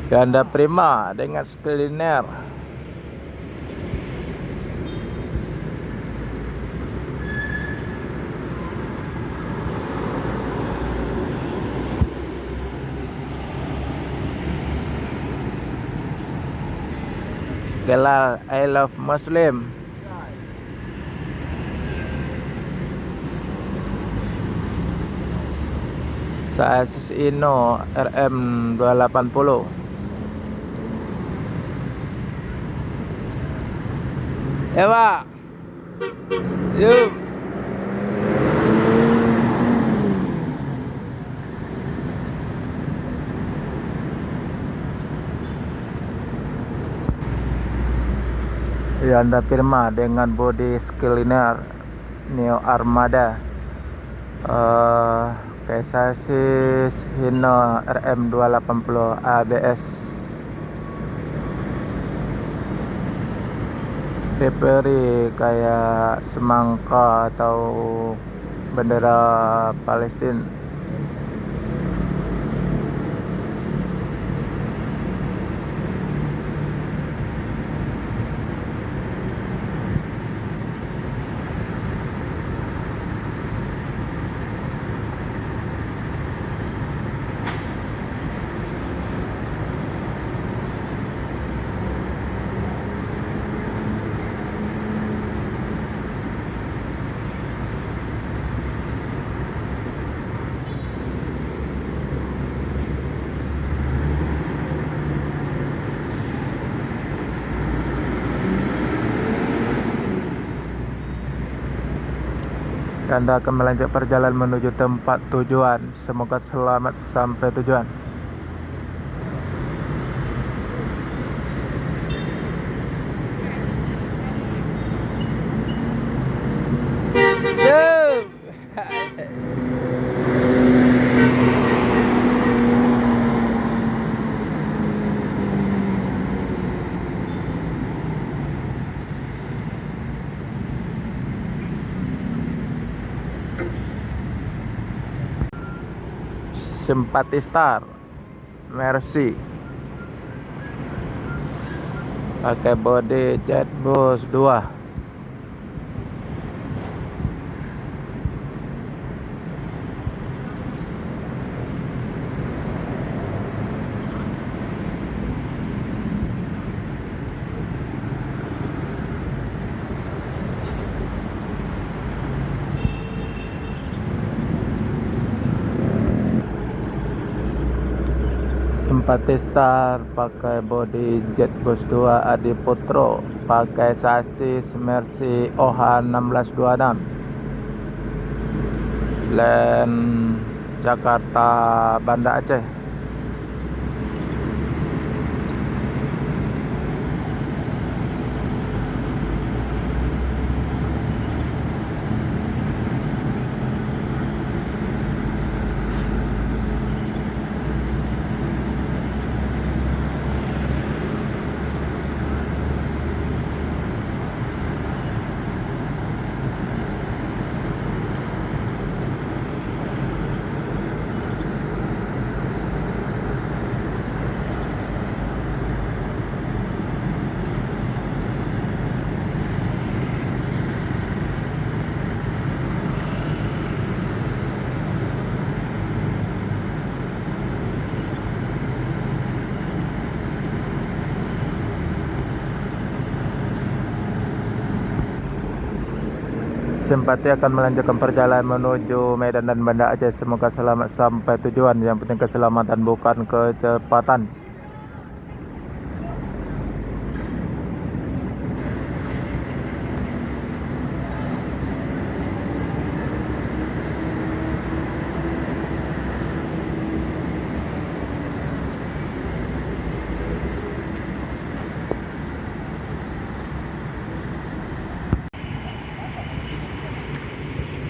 Ganda Prima dengan Skliner. Gelar I Love Muslim. Sasis Ino RM 280. Pak. Yuk. Hyundai Prima dengan body Skliner Neo Armada. Sasis Hino RM 280 ABS. Livery kayak semangka atau bendera Palestina. Anda akan melanjut perjalanan menuju tempat tujuan. Semoga selamat sampai tujuan. Jom. Simpati Star Mercy pakai body Jetbus 2. Simpati Star pakai body Jetbus 2 Adi Putro, pakai sasis Mercy OH 1626. Land Jakarta Banda Aceh. Simpati akan melanjutkan perjalanan menuju Medan dan Banda Aceh. Semoga selamat sampai tujuan. Yang penting keselamatan, bukan kecepatan.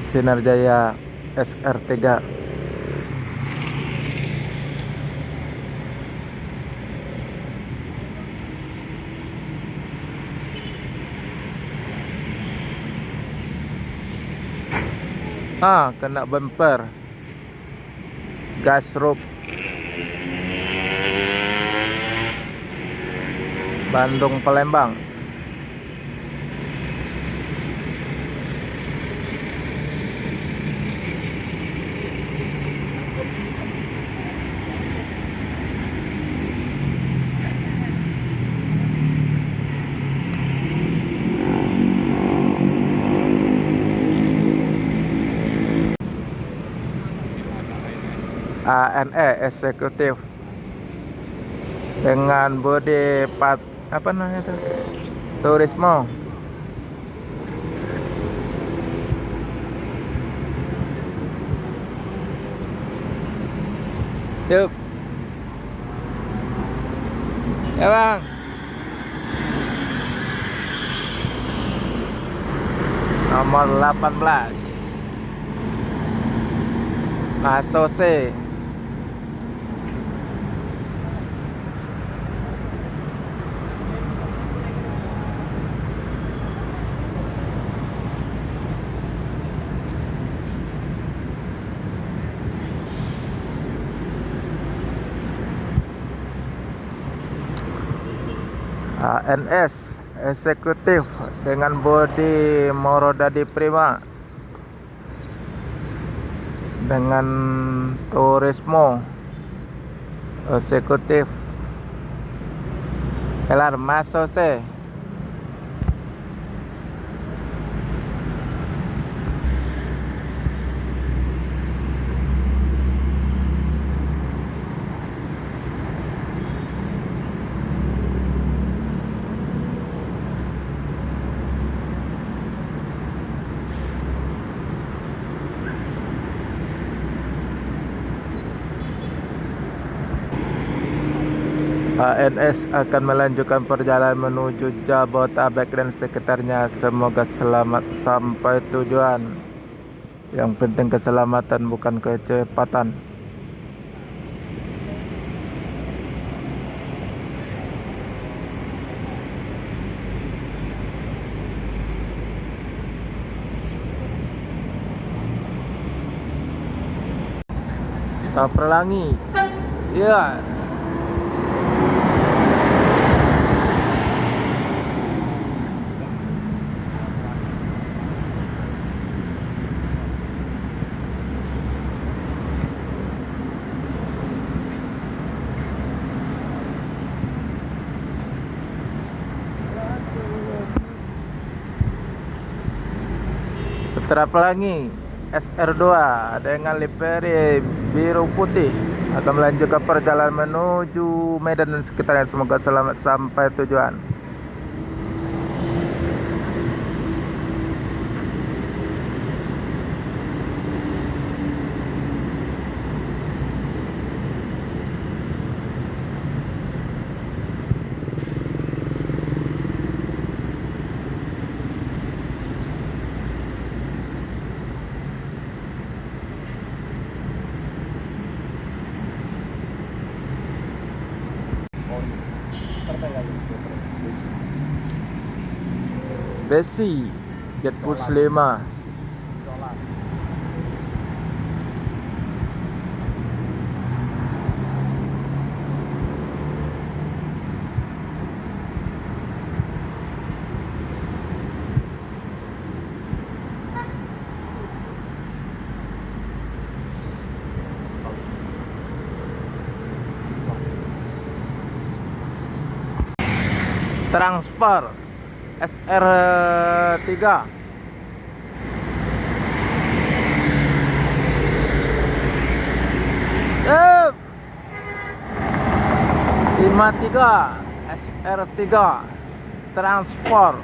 Sinar Jaya SR3. Kena bumper. Gas roof. Bandung Palembang. ANE eksekutif dengan bodi apa namanya itu, turismo. Yuk ya bang. Nomor 18 Asose. ANS eksekutif dengan bodi Morodadi Prima dengan turismo eksekutif Kelar Masose. ANS akan melanjutkan perjalanan menuju Jabodetabek dan sekitarnya. Semoga selamat sampai tujuan. Yang penting keselamatan, bukan kecepatan. Pelangi. Ya. Putra Pelangi SR2 dengan livery biru putih akan melanjutkan perjalanan menuju Medan dan sekitarnya. Semoga selamat sampai tujuan. Besi Jetbus 5. Transfer SR3 53 SR3 transport